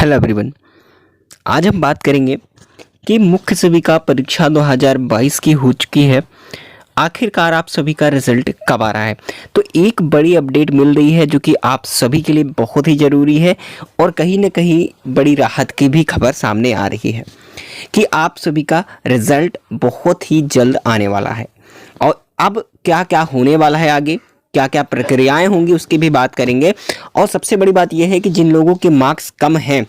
Hello everyone. आज हम बात करेंगे कि मुख्य सेविका परीक्षा 2022 की हो चुकी है। आखिरकार आप सभी का रिजल्ट कब आ रहा है? तो एक बड़ी अपडेट मिल रही है जो कि आप सभी के लिए बहुत ही ज़रूरी है और कहीं ना कहीं बड़ी राहत की भी खबर सामने आ रही है कि आप सभी का रिजल्ट बहुत ही जल्द आने वाला है। और अब क्या क्या होने वाला है, आगे क्या क्या प्रक्रियाएं होंगी उसकी भी बात करेंगे। और सबसे बड़ी बात यह है कि जिन लोगों के मार्क्स कम हैं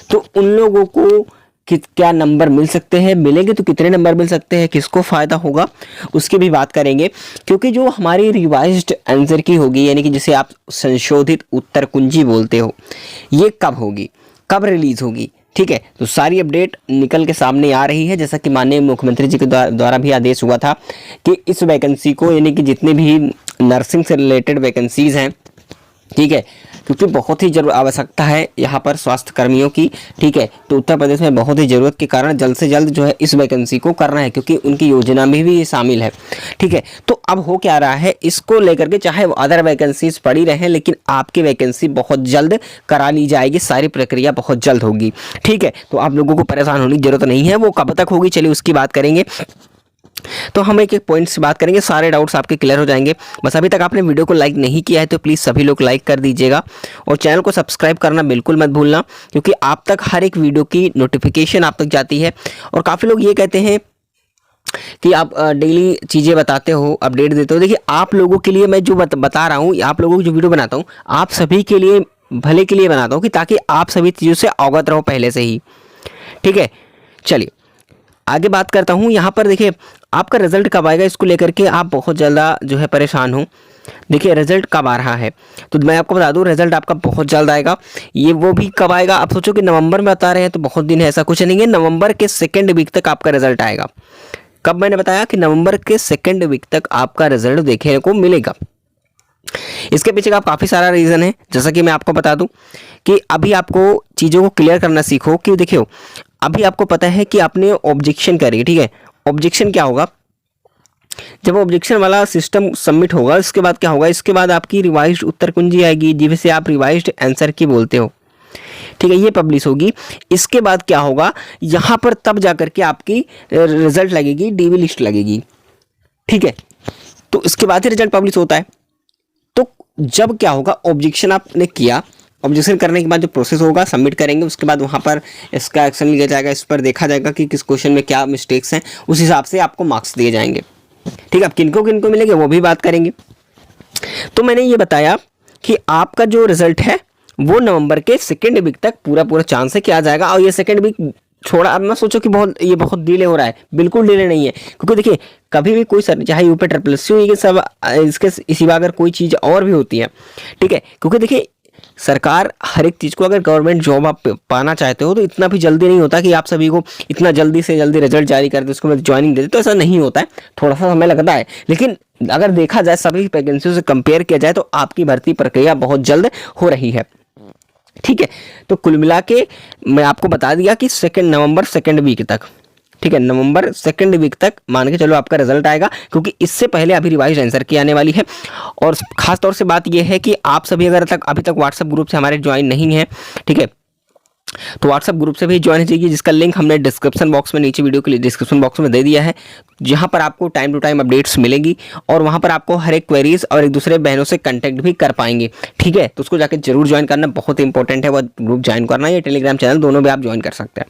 तो उन लोगों को क्या नंबर मिल सकते हैं, मिलेंगे तो कितने नंबर मिल सकते हैं, किसको फ़ायदा होगा, उसकी भी बात करेंगे। क्योंकि जो हमारी रिवाइज्ड आंसर की होगी, यानी कि जिसे आप संशोधित उत्तर कुंजी बोलते हो, ये कब होगी, कब रिलीज़ होगी, ठीक है। तो सारी अपडेट निकल के सामने आ रही है। जैसा कि माननीय मुख्यमंत्री जी के द्वारा भी आदेश हुआ था कि इस वैकेंसी को, यानी कि जितने भी नर्सिंग से रिलेटेड वैकेंसीज़ हैं, ठीक है, क्योंकि बहुत ही जरूर आवश्यकता है यहाँ पर स्वास्थ्य कर्मियों की, ठीक है। तो उत्तर प्रदेश में बहुत ही ज़रूरत के कारण जल्द से जल्द जो है इस वैकेंसी को करना है, क्योंकि उनकी योजना में भी ये शामिल है, ठीक है। तो अब हो क्या रहा है, इसको लेकर के चाहे अदर वैकेंसीज पड़ी रहें, लेकिन आपकी वैकेंसी बहुत जल्द करा ली जाएगी, सारी प्रक्रिया बहुत जल्द होगी, ठीक है। तो आप लोगों को परेशान होने की जरूरत नहीं है। वो कब तक होगी, चलिए उसकी बात करेंगे। तो हम एक एक पॉइंट से बात करेंगे, सारे डाउट्स आपके क्लियर हो जाएंगे। बस अभी तक आपने वीडियो को लाइक नहीं किया है तो प्लीज़ सभी लोग लाइक कर दीजिएगा और चैनल को सब्सक्राइब करना बिल्कुल मत भूलना, क्योंकि आप तक हर एक वीडियो की नोटिफिकेशन आप तक जाती है। और काफ़ी लोग ये कहते हैं कि आप डेली चीज़ें बताते हो, अपडेट देते हो। देखिए, आप लोगों के लिए मैं जो बता रहा हूँ, आप लोगों को जो वीडियो बनाता हूँ, आप सभी के लिए भले के लिए बनाता हूँ, कि ताकि आप सभी चीज़ों से अवगत रहो पहले से ही, ठीक है। चलिए आगे बात करता हूँ। यहाँ पर देखिए, आपका रिजल्ट कब आएगा, इसको लेकर के आप बहुत ज़्यादा जो है परेशान हो। देखिए रिजल्ट कब आ रहा है, तो मैं आपको बता दूँ, रिजल्ट आपका बहुत जल्द आएगा। ये वो भी कब आएगा, आप सोचो कि नवंबर में बता रहे हैं तो बहुत दिन है, ऐसा कुछ नहीं है। नवंबर के सेकेंड वीक तक आपका रिजल्ट आएगा। कब, मैंने बताया कि नवंबर के सेकेंड वीक तक आपका रिजल्ट देखने को मिलेगा। इसके पीछे का काफ़ी सारा रीज़न है। जैसा कि मैं आपको बता दूं कि अभी आपको चीज़ों को क्लियर करना सीखो कि देखियो, अभी आपको पता है कि आपने ऑब्जेक्शन करी, ठीक है। ऑब्जेक्शन क्या होगा, जब ऑब्जेक्शन वाला सिस्टम सबमिट होगा, इसके बाद क्या होगा, इसके बाद आपकी रिवाइज्ड उत्तर कुंजी आएगी, जिसे आप रिवाइज्ड आंसर की बोलते हो, ठीक है। ये पब्लिश होगी। इसके बाद क्या होगा, यहाँ पर तब जाकर के आपकी रिजल्ट लगेगी, डीबी लिस्ट लगेगी, ठीक है। तो इसके बाद ही रिजल्ट पब्लिश होता है। तो जब क्या होगा, ऑब्जेक्शन आपने किया, ऑब्जेक्शन करने के बाद जो प्रोसेस होगा, सबमिट करेंगे, उसके बाद वहाँ पर इसका एक्शन लिया जाएगा, इस पर देखा जाएगा कि किस क्वेश्चन में क्या मिस्टेक्स हैं, उस हिसाब से आपको मार्क्स दिए जाएंगे, ठीक है। अब किनको किनको मिलेंगे वो भी बात करेंगे। तो मैंने ये बताया कि आपका जो रिजल्ट है वो नवंबर के सेकेंड वीक तक पूरा चांस है कि आ जाएगा। और ये सेकेंड वीक छोड़ा, अब मैं सोचो कि बहुत डिले हो रहा है, बिल्कुल डिले नहीं है। क्योंकि देखिए, कभी भी कोई सर, चाहे यूपी ट्रिपल ये सब, इसके सिवा अगर कोई चीज़ और भी होती है, ठीक है। क्योंकि देखिए, सरकार हर एक चीज़ को, अगर गवर्नमेंट जॉब आप पाना चाहते हो तो इतना भी जल्दी नहीं होता कि आप सभी को इतना जल्दी से जल्दी रिजल्ट जारी कर दे, उसको मैं ज्वाइनिंग दे दे, तो ऐसा नहीं होता है, थोड़ा सा समय लगता है। लेकिन अगर देखा जाए, सभी वैकेंसियों से कंपेयर किया जाए, तो आपकी भर्ती प्रक्रिया बहुत जल्द हो रही है, ठीक है। तो कुल मिला के मैं आपको बता दिया कि नवंबर सेकेंड वीक तक, ठीक है, नवंबर सेकेंड वीक तक मान के चलो आपका रिजल्ट आएगा, क्योंकि इससे पहले अभी रिवाइज आंसर की आने वाली है। और खास तौर से बात यह है कि आप सभी अगर अभी तक व्हाट्सएप ग्रुप से हमारे ज्वाइन नहीं है, ठीक है, तो व्हाट्सएप ग्रुप से भी ज्वाइन हो जाइए, जिसका लिंक हमने डिस्क्रिप्शन बॉक्स में, नीचे वीडियो के लिए डिस्क्रिप्शन बॉक्स में दे दिया है, जहां पर आपको टाइम टू टाइम अपडेट्स मिलेंगी और वहां पर आपको हर एक क्वेरीज और एक दूसरे बहनों से कांटेक्ट भी कर पाएंगे, ठीक है। तो उसको जाकर जरूर ज्वाइन करना, बहुत इंपॉर्टेंट है वो ग्रुप ज्वाइन करना। या टेलीग्राम चैनल, दोनों भी आप ज्वाइन कर सकते हैं।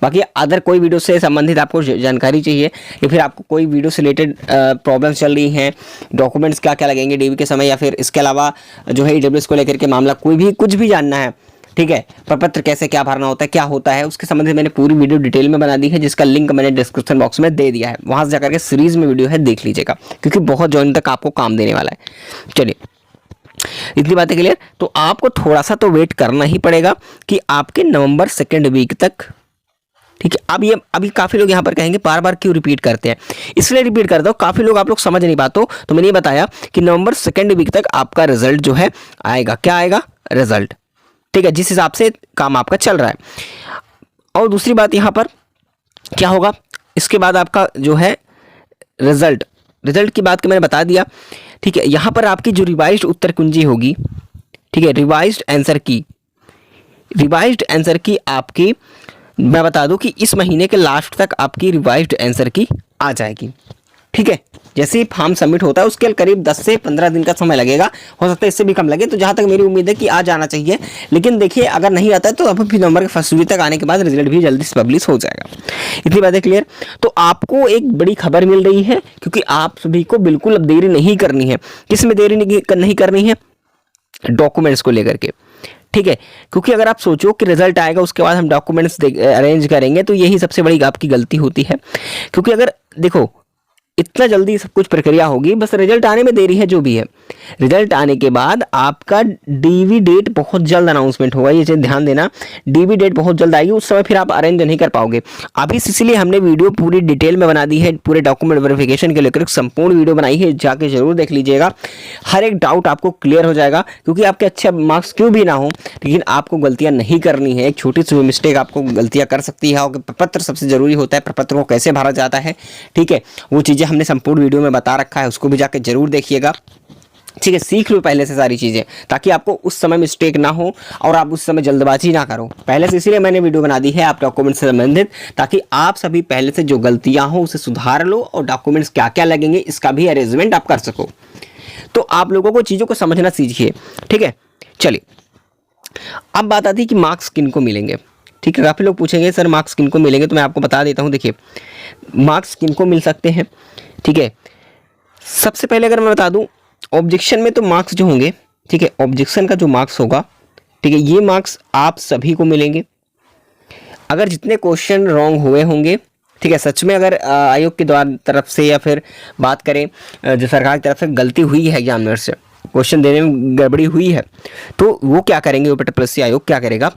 बाकी अदर कोई वीडियो से संबंधित आपको जानकारी चाहिए, या फिर आपको कोई वीडियो से रिलेटेड प्रॉब्लम्स चल रही हैं, डॉक्यूमेंट्स क्या क्या लगेंगे डीबी के समय, या फिर इसके अलावा जो है ईडब्ल्यूएस को लेकर के मामला, कोई भी कुछ भी जानना है, ठीक है, प्रपत्र कैसे क्या भरना होता है, क्या होता है, उसके संबंध में मैंने पूरी वीडियो डिटेल में बना दी है, जिसका लिंक मैंने डिस्क्रिप्शन बॉक्स में दे दिया है। वहां से जाकर के सीरीज में वीडियो है, देख लीजिएगा, क्योंकि बहुत जॉइन तक आपको काम देने वाला है। चलिए, इतनी बातें क्लियर। तो आपको थोड़ा सा तो वेट करना ही पड़ेगा कि आपके नवंबर सेकेंड वीक तक, ठीक है। अब ये अभी काफ़ी लोग यहाँ पर कहेंगे बार बार क्यों रिपीट करते हैं, इसलिए रिपीट करता हूँ, काफ़ी लोग आप लोग समझ नहीं पाते हो। तो मैंने ये बताया कि नवंबर सेकेंड वीक तक आपका रिजल्ट जो है आएगा। क्या आएगा, रिजल्ट, ठीक है, जिस हिसाब से काम आपका चल रहा है। और दूसरी बात यहाँ पर क्या होगा, इसके बाद आपका जो है रिजल्ट की बात को मैंने बता दिया, ठीक है। यहाँ पर आपकी जो रिवाइज्ड उत्तर कुंजी होगी, ठीक है, रिवाइज्ड आंसर की, रिवाइज्ड आंसर की आपकी, मैं बता दूं कि इस महीने के लास्ट तक आपकी रिवाइज्ड आंसर की आ जाएगी। ठीक है, जैसे ही फॉर्म सबमिट होता है उसके करीब 10 से 15 दिन का समय लगेगा, हो सकता है इससे भी कम लगे। तो जहाँ तक मेरी उम्मीद है कि आ जाना चाहिए, लेकिन देखिए अगर नहीं आता है तो अब फिर नवंबर के फर्स्ट वीक तक आने के बाद रिजल्ट भी जल्दी से पब्लिश हो जाएगा। इतनी बातें क्लियर। तो आपको एक बड़ी खबर मिल रही है, क्योंकि आप सभी को बिल्कुल अब देरी नहीं करनी है। किस में देरी नहीं करनी है? डॉक्यूमेंट्स को लेकर के। ठीक है, क्योंकि अगर आप सोचो कि रिजल्ट आएगा उसके बाद हम डॉक्यूमेंट्स अरेंज करेंगे तो यही सबसे बड़ी आपकी गलती होती है। क्योंकि अगर देखो इतना जल्दी सब कुछ प्रक्रिया होगी, बस रिजल्ट आने में देरी है जो भी है। रिजल्ट आने के बाद आपका डीवी डेट बहुत जल्द अनाउंसमेंट होगा, ये ध्यान देना। डीवी डेट बहुत जल्द आएगी, उस समय फिर आप अरेंज नहीं कर पाओगे। अभी इसीलिए हमने वीडियो पूरी डिटेल में बना दी है, पूरे डॉक्यूमेंट वेरिफिकेशन के लेकर संपूर्ण वीडियो बनाई है, जाके जरूर देख लीजिएगा। हर एक डाउट आपको क्लियर हो जाएगा, क्योंकि आपके अच्छे मार्क्स क्यों भी ना हो, लेकिन आपको गलतियां नहीं करनी है। एक छोटी सी मिस्टेक आपको गलतियां कर सकती है। प्रपत्र सबसे जरूरी होता है, प्रपत्र को कैसे भरा जाता है, ठीक है, वो चीज़ें हमने संपूर्ण वीडियो में बता रखा है, उसको भी जाके जरूर देखिएगा। ठीक है, सीख लो पहले से सारी चीज़ें, ताकि आपको उस समय मिस्टेक ना हो और आप उस समय जल्दबाजी ना करो पहले से। इसीलिए मैंने वीडियो बना दी है आप डॉक्यूमेंट से संबंधित, ताकि आप सभी पहले से जो गलतियां हो उसे सुधार लो और डॉक्यूमेंट्स क्या क्या लगेंगे इसका भी अरेंजमेंट आप कर सको। तो आप लोगों को चीज़ों को समझना सीखिए। ठीक है, चलिए अब बात आती है कि मार्क्स किन को मिलेंगे। ठीक है, काफ़ी लोग पूछेंगे सर मार्क्स किन को मिलेंगे, तो मैं आपको बता देता हूँ। देखिए मार्क्स किन को मिल सकते हैं। ठीक है, सबसे पहले अगर मैं बता दूं ऑब्जेक्शन में तो मार्क्स जो होंगे, ठीक है, ऑब्जेक्शन का जो मार्क्स होगा, ठीक है, ये मार्क्स आप सभी को मिलेंगे। अगर जितने क्वेश्चन रॉन्ग हुए होंगे, ठीक है, सच में अगर आयोग के द्वारा तरफ से या फिर बात करें जो सरकार की तरफ से गलती हुई है एग्जामिनर से, क्वेश्चन देने में गड़बड़ी हुई है, तो वो क्या करेंगे, यूपीएससी आयोग क्या करेगा,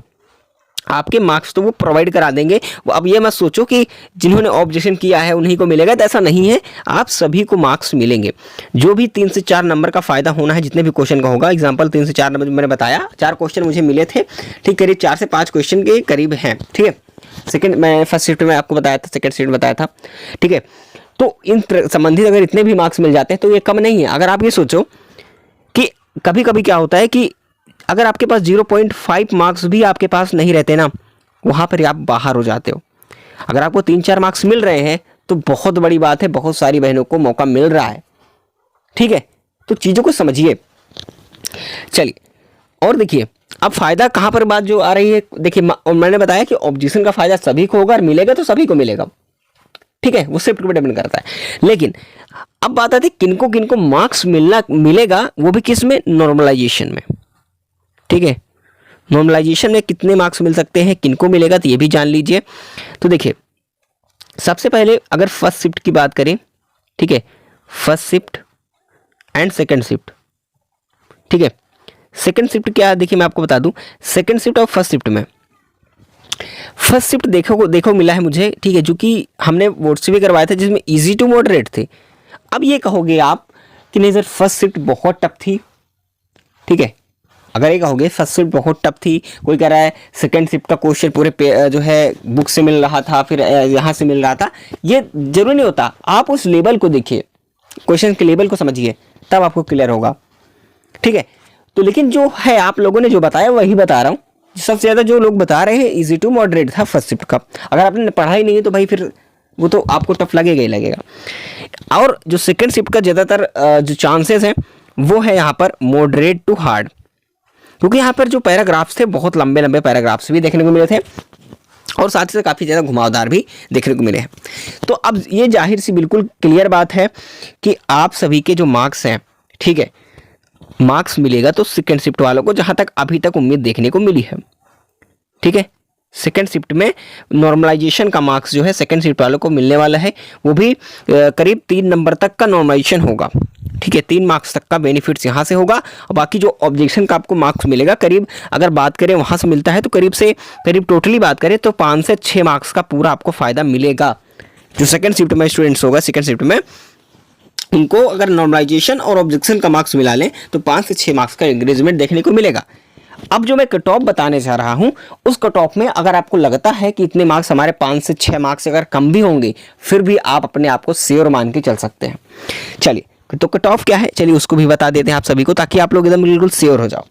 आपके मार्क्स तो वो प्रोवाइड करा देंगे। वो अब ये मत सोचो कि जिन्होंने ऑब्जेक्शन किया है उन्हीं को मिलेगा, तो ऐसा नहीं है, आप सभी को मार्क्स मिलेंगे। जो भी 3 से 4 नंबर का फायदा होना है, जितने भी क्वेश्चन का होगा, एग्जांपल 3 से 4 नंबर मैंने बताया, 4 क्वेश्चन मुझे मिले थे, ठीक, करीब 4 से 5 क्वेश्चन के करीब हैं। ठीक है, सेकंड मैं फर्स्ट शिफ्ट में आपको बताया था, सेकंड शिफ्ट बताया था। ठीक है, तो इन संबंधित अगर इतने भी मार्क्स मिल जाते हैं तो ये कम नहीं है। अगर आप ये सोचो कि कभी कभी क्या होता है कि अगर आपके पास 0.5 मार्क्स भी आपके पास नहीं रहते ना, वहाँ पर आप बाहर हो जाते हो। अगर आपको 3-4 मार्क्स मिल रहे हैं तो बहुत बड़ी बात है, बहुत सारी बहनों को मौका मिल रहा है। ठीक है, तो चीज़ों को समझिए। चलिए और देखिए अब फायदा कहाँ पर बात जो आ रही है, देखिए मैंने बताया कि ऑब्जेक्शन का फायदा सभी को होगा और मिलेगा तो सभी को मिलेगा। ठीक है, वो शिफ्ट पर डिपेंड करता है। लेकिन अब बात आती है किनको मार्क्स मिलेगा, वो भी किस में, नॉर्मलाइजेशन में। ठीक है, नॉर्मलाइजेशन में कितने मार्क्स मिल सकते हैं, किनको मिलेगा, तो ये भी जान लीजिए। तो देखिए सबसे पहले अगर फर्स्ट शिफ्ट की बात करें, ठीक है, first shift and second shift. ठीक है, सेकंड शिफ्ट क्या है, देखिए मैं आपको बता दूं, सेकंड शिफ्ट और फर्स्ट शिफ्ट में, फर्स्ट शिफ्ट देखो मिला है मुझे, ठीक है, जो कि हमने बोर्ड से भी करवाया था, जिसमें इजी टू मॉडरेट थे। अब ये कहोगे आप कि नहीं सर फर्स्ट शिफ्ट बहुत टफ थी। ठीक है, अगर ये कहोगे फर्स्ट शिफ्ट बहुत टफ थी, कोई कह रहा है सेकंड शिफ्ट का क्वेश्चन पूरे जो है बुक से मिल रहा था, फिर यहाँ से मिल रहा था, ये जरूरी नहीं होता। आप उस लेवल को देखिए, क्वेश्चन के लेवल को समझिए, तब आपको क्लियर होगा। ठीक है, तो लेकिन जो है आप लोगों ने जो बताया वही बता रहा हूँ। सबसे ज़्यादा जो लोग बता रहे हैं इजी टू मॉडरेट था फर्स्ट शिफ्ट का। अगर आपने पढ़ा ही नहीं है तो भाई फिर वो तो आपको टफ लगेगा ही लगेगा। और जो सेकंड शिफ्ट का ज़्यादातर जो चांसेस हैं वो है यहाँ पर मॉडरेट टू हार्ड, क्योंकि यहाँ पर जो पैराग्राफ्स थे बहुत लंबे लंबे पैराग्राफ्स भी देखने को मिले थे और साथ ही साथ काफ़ी ज़्यादा घुमावदार भी देखने को मिले हैं। तो अब ये जाहिर सी बिल्कुल क्लियर बात है कि आप सभी के जो मार्क्स हैं, ठीक है, मार्क्स मिलेगा तो सेकंड शिफ्ट वालों को, जहाँ तक अभी तक उम्मीद देखने को मिली है। ठीक है, सेकंड शिफ्ट में नॉर्मलाइजेशन का मार्क्स जो है सेकंड शिफ्ट वालों को मिलने वाला है, वो भी करीब 3 नंबर तक का नॉर्मलाइजेशन होगा। ठीक है, 3 मार्क्स तक का बेनिफिट्स यहाँ से होगा और बाकी जो ऑब्जेक्शन का आपको मार्क्स मिलेगा, करीब अगर बात करें वहाँ से मिलता है तो करीब टोटली बात करें तो 5 से 6 मार्क्स का पूरा आपको फायदा मिलेगा। जो सेकंड शिफ्ट में स्टूडेंट्स होगा, सेकंड शिफ्ट में उनको अगर नॉर्मलाइजेशन और ऑब्जेक्शन का मार्क्स मिला लें तो 5 से 6 मार्क्स का इंक्रीजमेंट देखने को मिलेगा। अब जो मैं कट ऑफ बताने जा रहा हूं, उस कट ऑफ में अगर आपको लगता है कि इतने मार्क्स हमारे 5 से 6 मार्क्स अगर कम भी होंगे, फिर भी आप अपने आप को श्योर मान के चल सकते हैं। चलिए, तो कट ऑफ क्या है, चलिए उसको भी बता देते हैं आप सभी को, ताकि आप लोग एकदम बिल्कुल श्योर हो जाओ।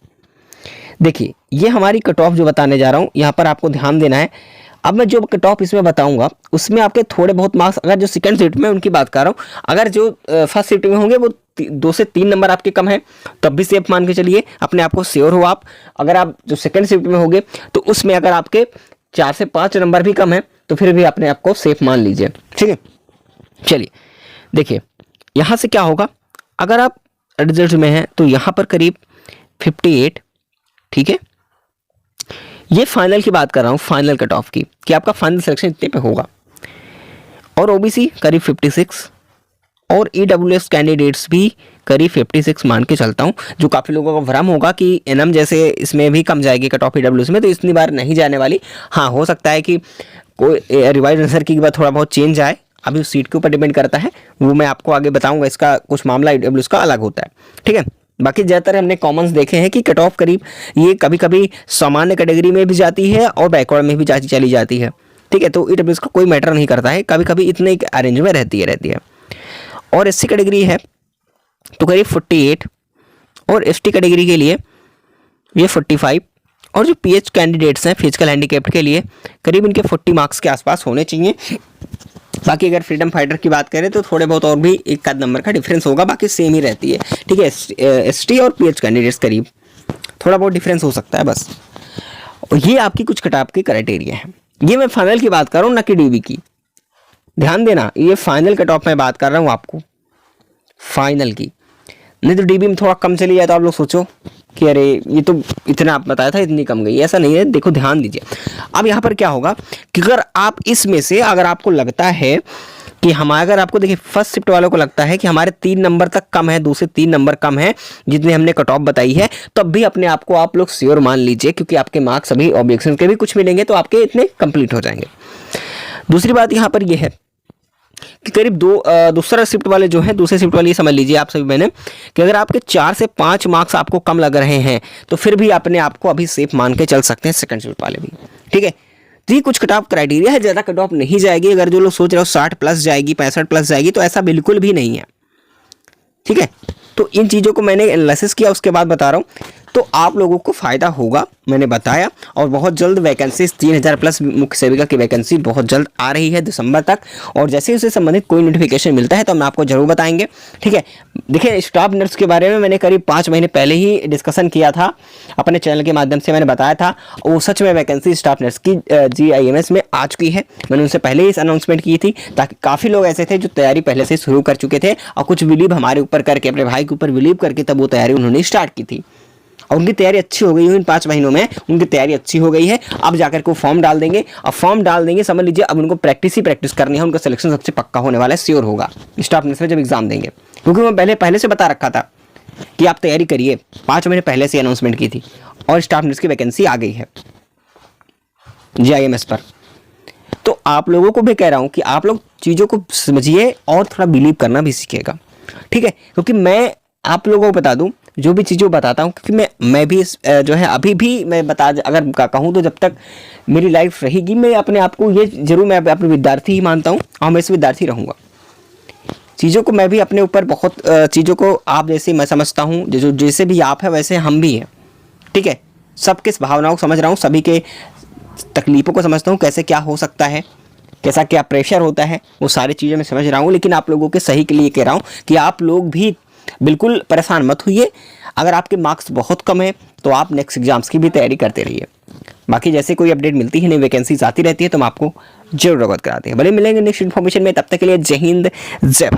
देखिए ये हमारी कट ऑफ जो बताने जा रहा हूँ, यहाँ पर आपको ध्यान देना है। अब मैं जो कट ऑफ इसमें बताऊंगा उसमें आपके थोड़े बहुत मार्क्स, अगर जो सेकंड शिफ्ट में उनकी बात कर रहा हूँ, अगर जो फर्स्ट शिफ्ट में होंगे वो 2 से 3 नंबर आपके कम है तब भी सेफ मान के चलिए, अपने आप को श्योर हो आप। अगर आप जो सेकंड शिफ्ट में होंगे तो उसमें अगर आपके 4 से 5 नंबर भी कम है तो फिर भी अपने आप को सेफ मान लीजिए, ठीक है। चलिए देखिए यहाँ से क्या होगा, अगर आप रिजल्ट में हैं तो यहाँ पर करीब 58, ठीक है। ये फाइनल की बात कर रहा हूँ, फाइनल कट ऑफ की, कि आपका फाइनल सिलेक्शन इतने पे होगा। और ओबीसी करीब 56 और ईडब्ल्यूएस कैंडिडेट्स भी करीब 56 मान के चलता हूँ, जो काफ़ी लोगों का भ्रम होगा कि एनएम जैसे इसमें भी कम जाएगी कट ऑफ ईडब्ल्यूएस में, तो इतनी बार नहीं जाने वाली। हाँ, हो सकता है कि कोई रिवाइज आंसर की बात थोड़ा बहुत चेंज आए, अभी उस सीट के ऊपर डिपेंड करता है, वो मैं आपको आगे बताऊंगा। इसका कुछ मामला ईडब्ल्यूएस का अलग होता है, ठीक है। बाकी ज़्यादातर हमने कॉमन्स देखे हैं कि कट ऑफ करीब ये कभी कभी सामान्य कैटेगरी में भी जाती है और बैकवर्ड में भी चली जाती है, ठीक है। तो ईडब्ल्यूएस का कोई मैटर नहीं करता है, कभी कभी इतने अरेंज में रहती है। और एससी कैटेगरी है तो करीब 48, और एसटी कैटेगरी के लिए ये 45, और जो पीएच कैंडिडेट्स हैं फिजिकल हैंडीकैप्ड के लिए करीब इनके 40 मार्क्स के आसपास होने चाहिए। बाकी अगर फ्रीडम फाइटर की बात करें तो थोड़े बहुत और भी एक आध नंबर का डिफरेंस होगा, बाकी सेम ही रहती है, ठीक है। एसटी और पीएच कैंडिडेट्स करीब थोड़ा बहुत डिफरेंस हो सकता है बस। और ये आपकी कुछ कट ऑफ की क्राइटेरिया है। ये मैं फाइनल की बात कर रहा हूँ, ना कि डीबी की, ध्यान देना। ये फाइनल कट ऑफ में बात कर रहा हूँ आपको, फाइनल की। नहीं तो डीबी में थोड़ा कम चली जाए तो आप लोग सोचो कि अरे ये तो इतना आप बताया था इतनी कम गई, ऐसा नहीं है। देखो ध्यान दीजिए, अब यहाँ पर क्या होगा कि अगर आप इसमें से अगर आपको लगता है कि अगर आपको देखिए फर्स्ट शिफ्ट वालों को लगता है कि हमारे 3 नंबर तक कम है, 2 से 3 नंबर कम है जितने हमने कट ऑफ बताई है, तब भी अपने आप को आप लोग श्योर मान लीजिए, क्योंकि आपके मार्क्स अभी ऑब्जेक्शन के भी कुछ मिलेंगे तो आपके इतने कंप्लीट हो जाएंगे। दूसरी बात यहाँ पर यह है कि करीब दूसरा शिफ्ट वाले जो हैं, दूसरे शिफ्ट वाले ये समझ लीजिए आप सभी मैंने, कि अगर आपके 4 से 5 मार्क्स आपको कम लग रहे हैं तो फिर भी अपने आप को अभी सेफ मान के चल सकते हैं सेकंड शिफ्ट वाले भी, ठीक है। तो ये कुछ कट ऑफ क्राइटेरिया है, ज़्यादा कट ऑफ नहीं जाएगी। अगर जो लोग सोच रहे हो 60 प्लस जाएगी, 65 प्लस जाएगी, तो ऐसा बिल्कुल भी नहीं है, ठीक है। तो इन चीज़ों को मैंने एनालिसिस किया, उसके बाद बता रहा हूँ, तो आप लोगों को फ़ायदा होगा, मैंने बताया। और बहुत जल्द वैकेंसी 3000 प्लस मुख्य सेविका की वैकेंसी बहुत जल्द आ रही है दिसंबर तक, और जैसे ही उससे संबंधित कोई नोटिफिकेशन मिलता है तो हम आपको जरूर बताएंगे, ठीक है। देखिए स्टाफ नर्स के बारे में मैंने करीब 5 महीने पहले ही डिस्कशन किया था, अपने चैनल के माध्यम से मैंने बताया था। वो सच में वैकेंसी स्टाफ नर्स की GIMS में आ चुकी है। मैंने उनसे पहले ही इस अनाउंसमेंट की थी, ताकि काफ़ी लोग ऐसे थे जो तैयारी पहले से शुरू कर चुके थे, और कुछ बिलीव हमारे ऊपर करके, अपने भाई के ऊपर बिलीव करके तब वो तैयारी उन्होंने स्टार्ट की थी, और उनकी तैयारी अच्छी हो गई है। इन 5 महीनों में उनकी तैयारी अच्छी हो गई है। अब जाकर के वो फॉर्म डाल देंगे, और फॉर्म डाल देंगे, समझ लीजिए अब उनको प्रैक्टिस ही प्रैक्टिस करनी है। उनका सिलेक्शन सबसे पक्का होने वाला है, श्योर होगा स्टाफ नर्स में जब एग्जाम देंगे, क्योंकि मैं पहले से बता रखा था कि आप तैयारी करिए। 5 महीने पहले से अनाउंसमेंट की थी, और स्टाफ नर्स की वैकेंसी आ गई है GIMS पर। तो आप लोगों को भी कह रहा हूँ कि आप लोग चीज़ों को समझिए और थोड़ा बिलीव करना भी सीखिएगा, ठीक है। क्योंकि मैं आप लोगों को बता दूं, जो भी चीज़ें बताता हूं, क्योंकि मैं भी जो है अभी भी मैं अगर कहूं तो जब तक मेरी लाइफ रहेगी, मैं अपने आप को ये जरूर, मैं अपने विद्यार्थी ही मानता हूं, और मैं इस विद्यार्थी रहूंगा। चीज़ों को मैं भी अपने ऊपर बहुत चीज़ों को आप जैसे मैं समझता हूँ, जो जैसे भी आप है वैसे हम भी हैं, ठीक है। सबके भावनाओं को समझ रहा हूँ, सभी के तकलीफ़ों को समझता हूँ, कैसे क्या हो सकता है, कैसा क्या प्रेशर होता है, वो सारी चीज़ें मैं समझ रहा हूँ। लेकिन आप लोगों के सही के लिए कह रहा हूँ कि आप लोग भी बिल्कुल परेशान मत होइए। अगर आपके मार्क्स बहुत कम है तो आप नेक्स्ट एग्जाम्स की भी तैयारी करते रहिए। बाकी जैसे कोई अपडेट मिलती है, नई वैकेंसीज आती रहती है, तो हम आपको जरूर अवगत कराते हैं। भले मिलेंगे नेक्स्ट इन्फॉर्मेशन में, तब तक के लिए जय हिंद, जय भारत।